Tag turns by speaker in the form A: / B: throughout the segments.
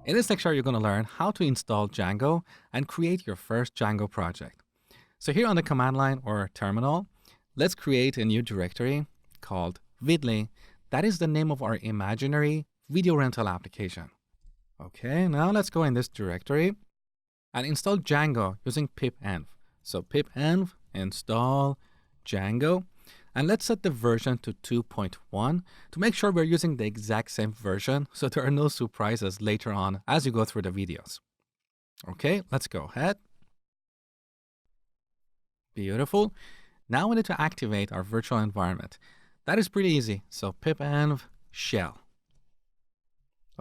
A: In this lecture, you're going to learn how to install Django and create your first Django project. So here on the command line or terminal, let's create a new directory called vidly. That is the name of our imaginary video rental application. Okay, now let's go in this directory and install Django using pipenv. So pipenv install Django. And let's set the version to 2.1 to make sure we're using the exact same version so there are no surprises later on as you go through the videos. Okay, let's go ahead. Beautiful. Now we need to activate our virtual environment. That is pretty easy. So pipenv shell.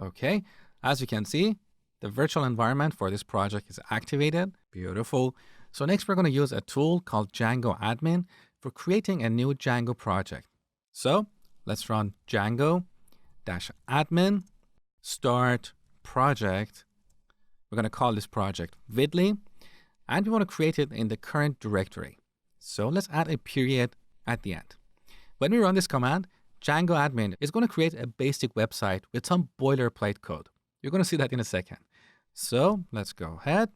A: Okay, as you can see, the virtual environment for this project is activated. Beautiful. So next we're going to use a tool called Django admin for creating a new Django project. So let's run Django-admin start project. We're going to call this project vidly, and we want to create it in the current directory. So let's add a period at the end. When we run this command, Django admin is going to create a basic website with some boilerplate code. You're going to see that in a second. So let's go ahead.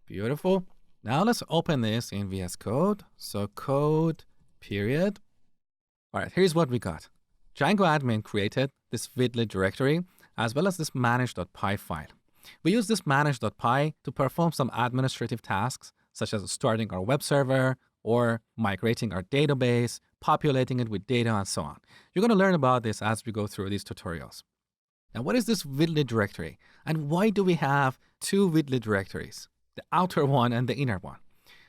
A: Beautiful. Now let's open this in VS Code. So code period. All right, here's what we got. Django admin created this vidly directory as well as this manage.py file. We use this manage.py to perform some administrative tasks such as starting our web server or migrating our database, populating it with data, and so on. You're going to learn about this as we go through these tutorials. Now, what is this vidly directory? And why do we have two vidly directories? The outer one and the inner one.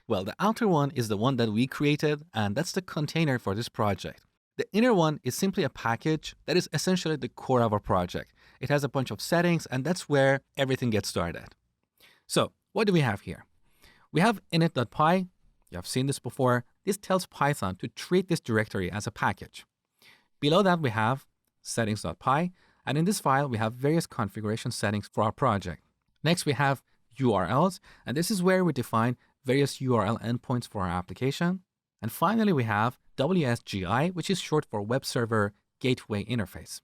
A: Well, the outer one is the one that we created, and that's the container for this project. The inner one is simply a package that is essentially the core of our project. It has a bunch of settings, and that's where everything gets started. So what do we have here? We have init.py. You have seen this before. This tells Python to treat this directory as a package. Below that, we have settings.py. And in this file, we have various configuration settings for our project. Next, we have URLs, and this is where we define various URL endpoints for our application. And finally, we have WSGI, which is short for Web Server Gateway Interface.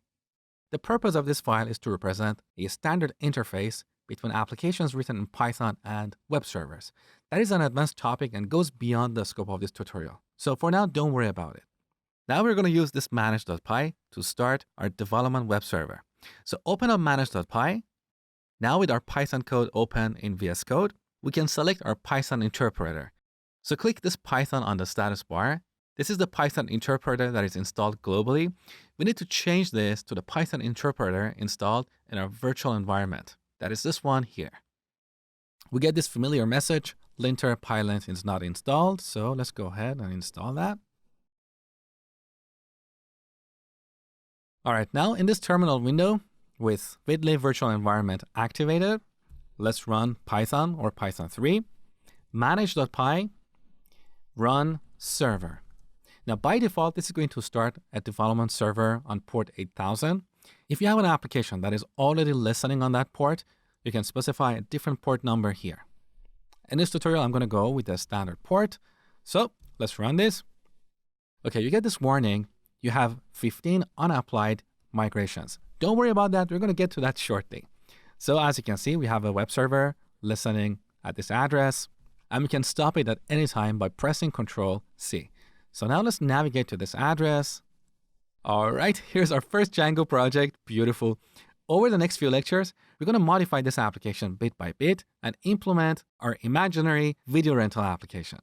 A: The purpose of this file is to represent a standard interface between applications written in Python and web servers. That is an advanced topic and goes beyond the scope of this tutorial. So for now, don't worry about it. Now we're going to use this manage.py to start our development web server. So open up manage.py. Now with our Python code open in VS Code, we can select our Python interpreter. So click this Python on the status bar. This is the Python interpreter that is installed globally. We need to change this to the Python interpreter installed in our virtual environment. That is this one here. We get this familiar message, linter pylint is not installed. So let's go ahead and install that. All right, now in this terminal window with vidly virtual environment activated, let's run Python or Python 3, manage.py, run server. Now by default, this is going to start a development server on port 8000. If you have an application that is already listening on that port, you can specify a different port number here. In this tutorial, I'm going to go with the standard port. So let's run this. Okay, you get this warning. You have 15 unapplied migrations. Don't worry about that. We're going to get to that shortly. So as you can see, we have a web server listening at this address, and we can stop it at any time by pressing Ctrl+C. So now let's navigate to this address. All right, here's our first Django project. Beautiful. Over the next few lectures, we're going to modify this application bit by bit and implement our imaginary video rental application.